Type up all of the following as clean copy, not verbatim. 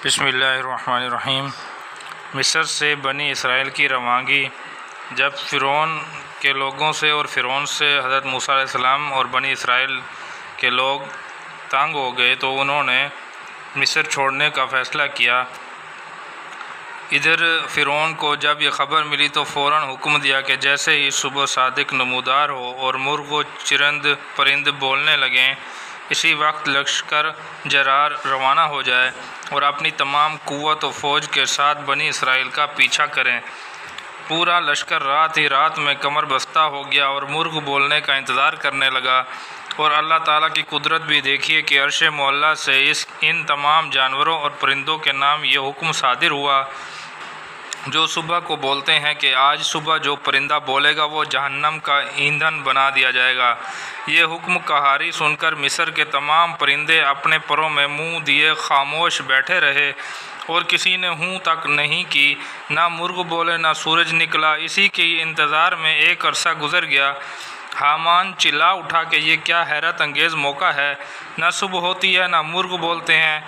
بسم اللہ الرحمن الرحیم۔ مصر سے بنی اسرائیل کی روانگی۔ جب فرعون کے لوگوں سے اور فرعون سے حضرت موسیٰ علیہ السلام اور بنی اسرائیل کے لوگ تنگ ہو گئے تو انہوں نے مصر چھوڑنے کا فیصلہ کیا۔ ادھر فرعون کو جب یہ خبر ملی تو فوراً حکم دیا کہ جیسے ہی صبح صادق نمودار ہو اور مرغ و چرند پرند بولنے لگیں، اسی وقت لشکر جرار روانہ ہو جائے اور اپنی تمام قوت و فوج کے ساتھ بنی اسرائیل کا پیچھا کریں۔ پورا لشکر رات ہی رات میں کمر بستہ ہو گیا اور مرغ بولنے کا انتظار کرنے لگا، اور اللہ تعالیٰ کی قدرت بھی دیکھیے کہ عرش معلیٰ سے ان تمام جانوروں اور پرندوں کے نام یہ حکم صادر ہوا جو صبح کو بولتے ہیں کہ آج صبح جو پرندہ بولے گا وہ جہنم کا ایندھن بنا دیا جائے گا۔ یہ حکم قہاری سن کر مصر کے تمام پرندے اپنے پروں میں منہ دیے خاموش بیٹھے رہے اور کسی نے ہوں تک نہیں کی، نہ مرغ بولے نہ سورج نکلا۔ اسی کے انتظار میں ایک عرصہ گزر گیا۔ حامان چلا اٹھا کہ یہ کیا حیرت انگیز موقع ہے، نہ صبح ہوتی ہے نہ مرغ بولتے ہیں۔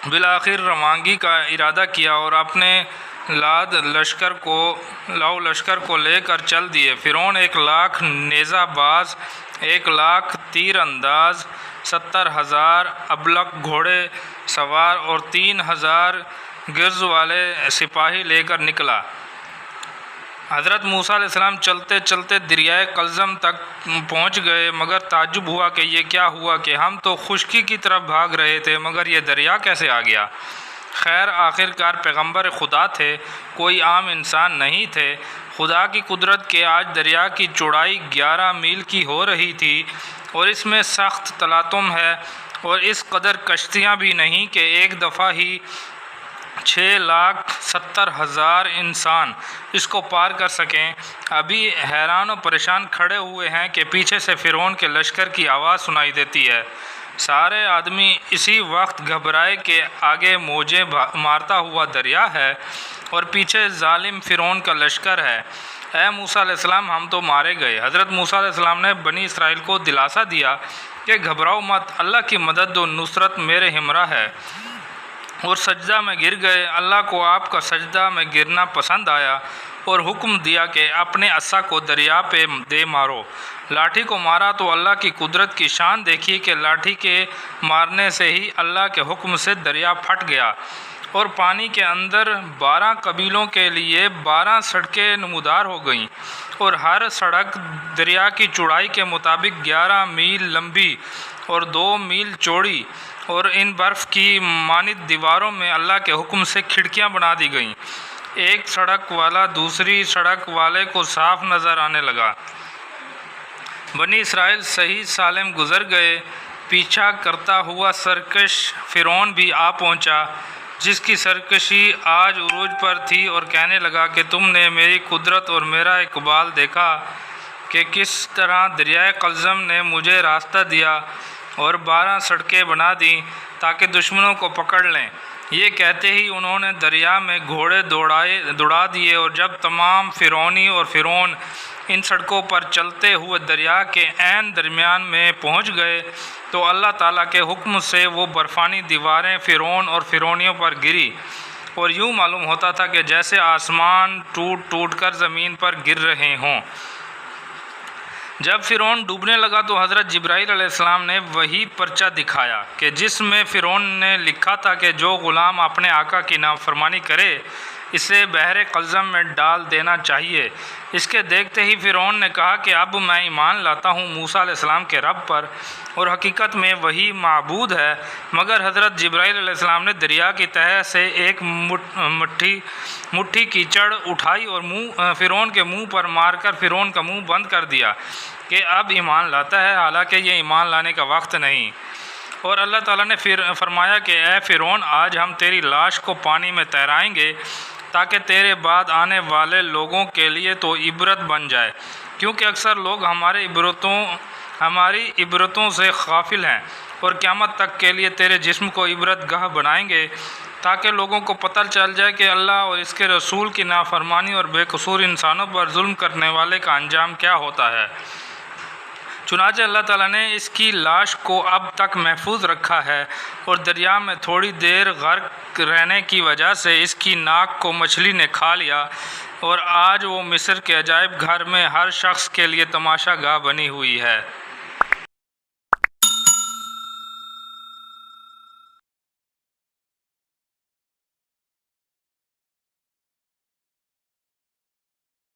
بالآخر روانگی کا ارادہ کیا اور اپنے لشکر کو لے کر چل دیے۔ فرعون 1,00,000 نیزہ باز، 1,00,000 تیر انداز، 70,000 ابلق گھوڑے سوار اور 3,000 گرز والے سپاہی لے کر نکلا۔ حضرت موسیٰ علیہ السلام چلتے چلتے دریائے قلزم تک پہنچ گئے، مگر تعجب ہوا کہ یہ کیا ہوا کہ ہم تو خشکی کی طرف بھاگ رہے تھے، مگر یہ دریا کیسے آ گیا؟ خیر آخرکار پیغمبر خدا تھے، کوئی عام انسان نہیں تھے۔ خدا کی قدرت کہ آج دریا کی چوڑائی 11 میل کی ہو رہی تھی اور اس میں سخت تلاطم ہے، اور اس قدر کشتیاں بھی نہیں کہ ایک دفعہ ہی 6,70,000 انسان اس کو پار کر سکیں۔ ابھی حیران و پریشان کھڑے ہوئے ہیں کہ پیچھے سے فرعون کے لشکر کی آواز سنائی دیتی ہے۔ سارے آدمی اسی وقت گھبرائے کہ آگے موجیں مارتا ہوا دریا ہے اور پیچھے ظالم فرعون کا لشکر ہے۔ اے موسیٰ علیہ السلام، ہم تو مارے گئے۔ حضرت موسیٰ علیہ السلام نے بنی اسرائیل کو دلاسا دیا کہ گھبراؤ مت، اللہ کی مدد و نصرت میرے ہمراہ ہے، اور سجدہ میں گر گئے۔ اللہ کو آپ کا سجدہ میں گرنا پسند آیا اور حکم دیا کہ اپنے عصا کو دریا پہ دے مارو۔ لاٹھی کو مارا تو اللہ کی قدرت کی شان دیکھی کہ لاٹھی کے مارنے سے ہی اللہ کے حکم سے دریا پھٹ گیا، اور پانی کے اندر 12 قبیلوں کے لیے 12 سڑکیں نمودار ہو گئیں، اور ہر سڑک دریا کی چوڑائی کے مطابق 11 میل لمبی اور 2 میل چوڑی، اور ان برف کی مانند دیواروں میں اللہ کے حکم سے کھڑکیاں بنا دی گئیں۔ ایک سڑک والا دوسری سڑک والے کو صاف نظر آنے لگا۔ بنی اسرائیل صحیح سالم گزر گئے۔ پیچھا کرتا ہوا سرکش فرعون بھی آ پہنچا، جس کی سرکشی آج عروج پر تھی، اور کہنے لگا کہ تم نے میری قدرت اور میرا اقبال دیکھا کہ کس طرح دریائے قلزم نے مجھے راستہ دیا اور 12 سڑکیں بنا دیں تاکہ دشمنوں کو پکڑ لیں۔ یہ کہتے ہی انہوں نے دریا میں گھوڑے دوڑا دیے، اور جب تمام فرعونی اور فرعون ان سڑکوں پر چلتے ہوئے دریا کے عین درمیان میں پہنچ گئے تو اللہ تعالیٰ کے حکم سے وہ برفانی دیواریں فرعون اور فرعونیوں پر گری، اور یوں معلوم ہوتا تھا کہ جیسے آسمان ٹوٹ ٹوٹ کر زمین پر گر رہے ہوں۔ جب فرعون ڈوبنے لگا تو حضرت جبرائیل علیہ السلام نے وہی پرچہ دکھایا کہ جس میں فرعون نے لکھا تھا کہ جو غلام اپنے آقا کی نافرمانی کرے اسے بحر قلزم میں ڈال دینا چاہیے۔ اس کے دیکھتے ہی فرعون نے کہا کہ اب میں ایمان لاتا ہوں موسیٰ علیہ السلام کے رب پر، اور حقیقت میں وہی معبود ہے۔ مگر حضرت جبرائیل علیہ السلام نے دریا کی تہہ سے ایک مٹھی کیچڑ اٹھائی اور فرعون کے منہ پر مار کر فرعون کا منہ بند کر دیا کہ اب ایمان لاتا ہے، حالانکہ یہ ایمان لانے کا وقت نہیں۔ اور اللہ تعالیٰ نے فرمایا کہ اے فرعون، آج ہم تیری لاش کو پانی میں تیرائیں گے تاکہ تیرے بعد آنے والے لوگوں کے لیے تو عبرت بن جائے، کیونکہ اکثر لوگ ہماری عبرتوں سے غافل ہیں، اور قیامت تک کے لیے تیرے جسم کو عبرت گاہ بنائیں گے تاکہ لوگوں کو پتہ چل جائے کہ اللہ اور اس کے رسول کی نافرمانی اور بے قصور انسانوں پر ظلم کرنے والے کا انجام کیا ہوتا ہے۔ چنانچہ اللہ تعالیٰ نے اس کی لاش کو اب تک محفوظ رکھا ہے، اور دریا میں تھوڑی دیر غرق رہنے کی وجہ سے اس کی ناک کو مچھلی نے کھا لیا، اور آج وہ مصر کے عجائب گھر میں ہر شخص کے لیے تماشا گاہ بنی ہوئی ہے۔